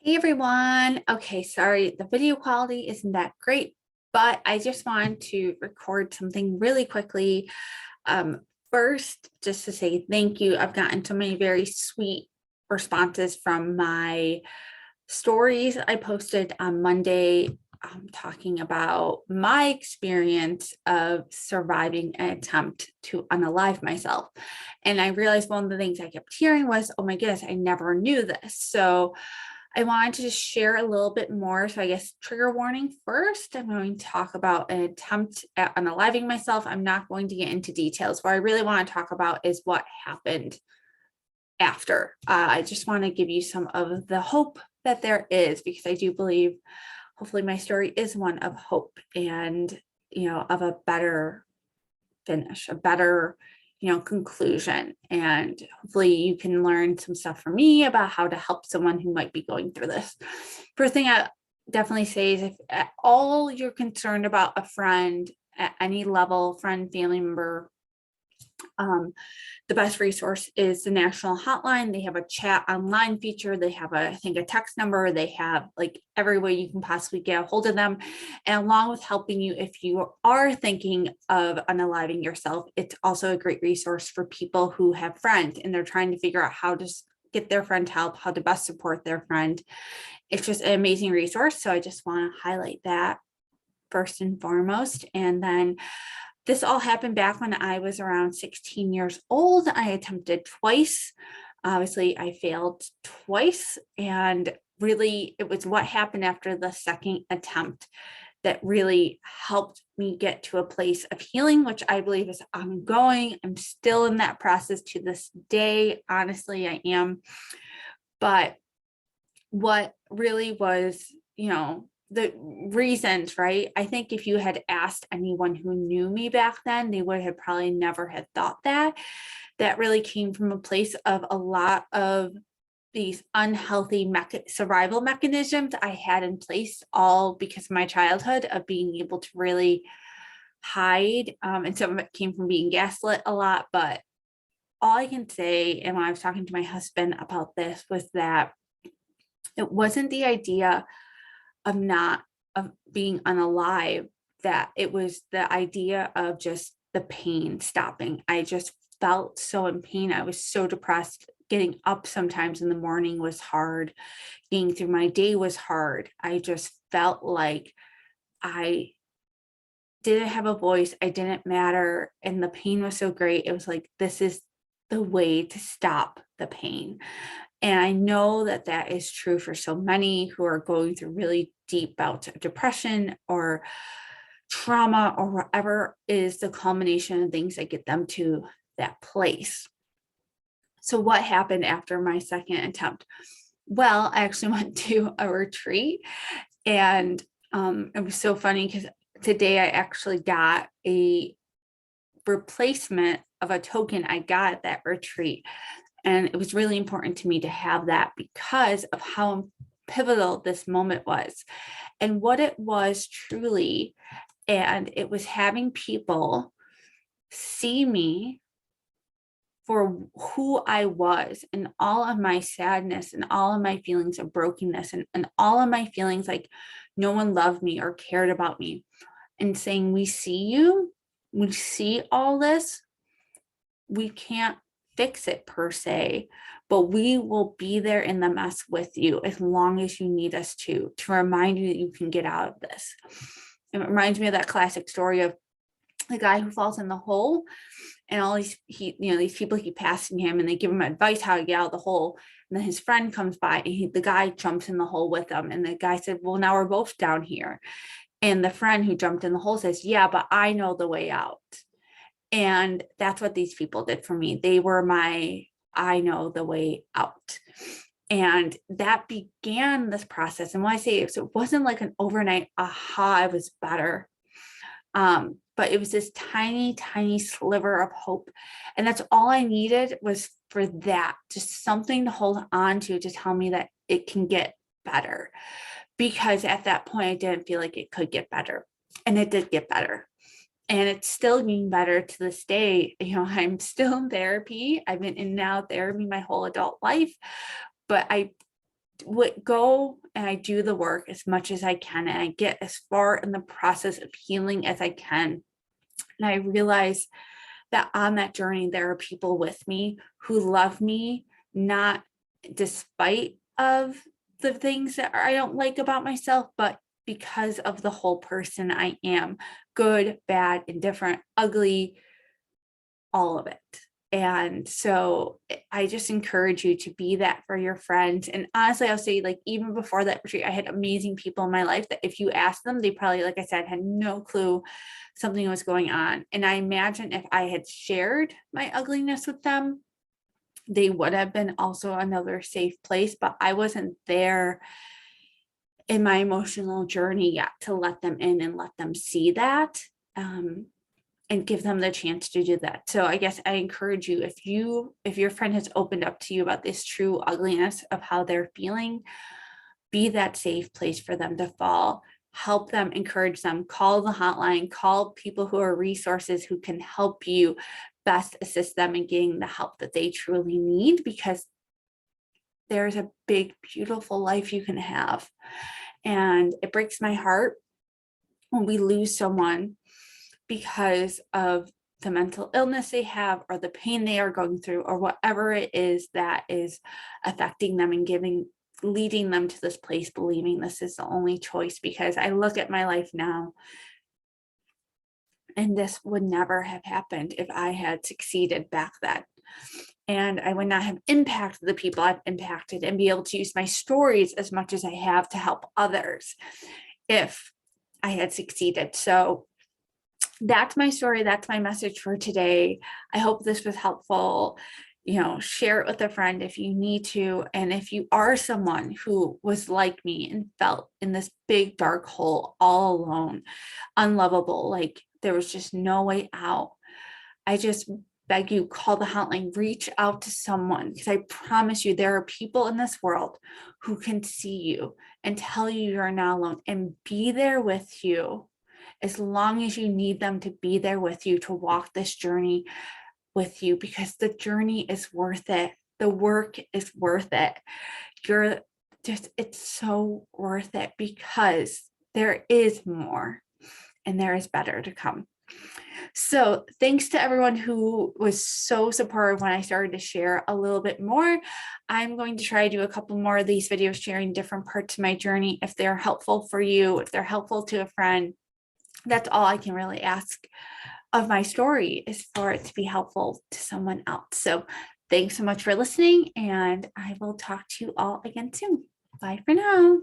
Hey everyone. Okay, sorry, the video quality isn't that great, but I just wanted to record something really quickly. Um, First, just to say thank you. I've gotten so many very sweet responses from my stories I posted on Monday, talking about my experience of surviving an attempt to unalive myself. And I realized one of the things I kept hearing was, oh my goodness, I never knew this. So I wanted to just share a little bit more. So I guess trigger warning first. I'm going to talk about an attempt at unaliving myself. I'm not going to get into details. What I really want to talk about is what happened after. I just want to give you some of the hope that there is, because I do believe hopefully my story is one of hope and, of a better finish, a better, conclusion. And hopefully you can learn some stuff from me about how to help someone who might be going through this. First thing I definitely say is, if at all you're concerned about a friend at any level, friend, family member, the best resource is the National Hotline. They have a chat online feature. They have I think a text number. They have like every way you can possibly get a hold of them. And along with helping you, if you are thinking of unaliving yourself, it's also a great resource for people who have friends and they're trying to figure out how to get their friend help, how to best support their friend. It's just an amazing resource. So I just want to highlight that first and foremost. And then this all happened back when I was around 16 years old. I attempted twice. Obviously, I failed twice. And really, it was what happened after the second attempt that really helped me get to a place of healing, which I believe is ongoing. I'm still in that process to this day. Honestly, I am. But what really was, the reasons, right? I think if you had asked anyone who knew me back then, they would have probably never had thought that. That really came from a place of a lot of these unhealthy survival mechanisms I had in place, all because of my childhood of being able to really hide. And some of it came from being gaslit a lot. But all I can say, and when I was talking to my husband about this, was that it wasn't the idea of being unalive, that it was the idea of just the pain stopping. I just felt so in pain. I was so depressed. Getting up sometimes in the morning was hard. Getting through my day was hard. I just felt like I didn't have a voice. I didn't matter. And the pain was so great. It was like, this is the way to stop the pain. And I know that that is true for so many who are going through really deep bouts of depression or trauma or whatever is the culmination of things that get them to that place. So what happened after my second attempt? Well, I actually went to a retreat, and it was so funny because today I actually got a replacement of a token I got at that retreat. And it was really important to me to have that because of how pivotal this moment was and what it was truly. And it was having people see me for who I was, and all of my sadness and all of my feelings of brokenness, and all of my feelings like no one loved me or cared about me, and saying, we see you, we see all this, we can't fix it per se, but we will be there in the mess with you as long as you need us to remind you that you can get out of this. It reminds me of that classic story of the guy who falls in the hole, and all these people keep passing him and they give him advice how to get out of the hole. And then his friend comes by and the guy jumps in the hole with him. And the guy said, well, now we're both down here. And the friend who jumped in the hole says, yeah, but I know the way out. And that's what these people did for me. They were I know the way out. And that began this process. And when I say it wasn't like an overnight, aha, I was better. But it was this tiny, tiny sliver of hope. And that's all I needed, was for that, just something to hold on to tell me that it can get better. Because at that point, I didn't feel like it could get better. And it did get better. And it's still getting better to this day. I'm still in therapy. I've been in and out of therapy my whole adult life, but I go and I do the work as much as I can, and I get as far in the process of healing as I can. And I realize that on that journey, there are people with me who love me, not despite of the things that I don't like about myself, but because of the whole person I am, good, bad, indifferent, ugly, all of it. And so I just encourage you to be that for your friends. And honestly, I'll say, like, even before that retreat, I had amazing people in my life that if you asked them, they probably, like I said, had no clue something was going on. And I imagine if I had shared my ugliness with them, they would have been also another safe place, but I wasn't there in my emotional journey yet to let them in and let them see that. And give them the chance to do that. So I guess I encourage you, if your friend has opened up to you about this true ugliness of how they're feeling, be that safe place for them to fall. Help them, encourage them, call the hotline, call people who are resources who can help you best assist them in getting the help that they truly need, because there's a big, beautiful life you can have. And it breaks my heart when we lose someone because of the mental illness they have, or the pain they are going through, or whatever it is that is affecting them and leading them to this place believing this is the only choice. Because I look at my life now, and this would never have happened if I had succeeded back then. And I would not have impacted the people I've impacted and be able to use my stories as much as I have to help others if I had succeeded. So that's my story. That's my message for today. I hope this was helpful. Share it with a friend if you need to. And if you are someone who was like me and felt in this big dark hole all alone, unlovable, like there was just no way out, I just beg you, call the hotline, reach out to someone, because I promise you there are people in this world who can see you and tell you you're not alone and be there with you as long as you need them to be there with you, to walk this journey with you, because the journey is worth it. The work is worth it. It's so worth it, because there is more and there is better to come. So thanks to everyone who was so supportive when I started to share a little bit more. I'm going to try to do a couple more of these videos sharing different parts of my journey. If they're helpful for you, if they're helpful to a friend, that's all I can really ask of my story, is for it to be helpful to someone else. So thanks so much for listening, and I will talk to you all again soon. Bye for now.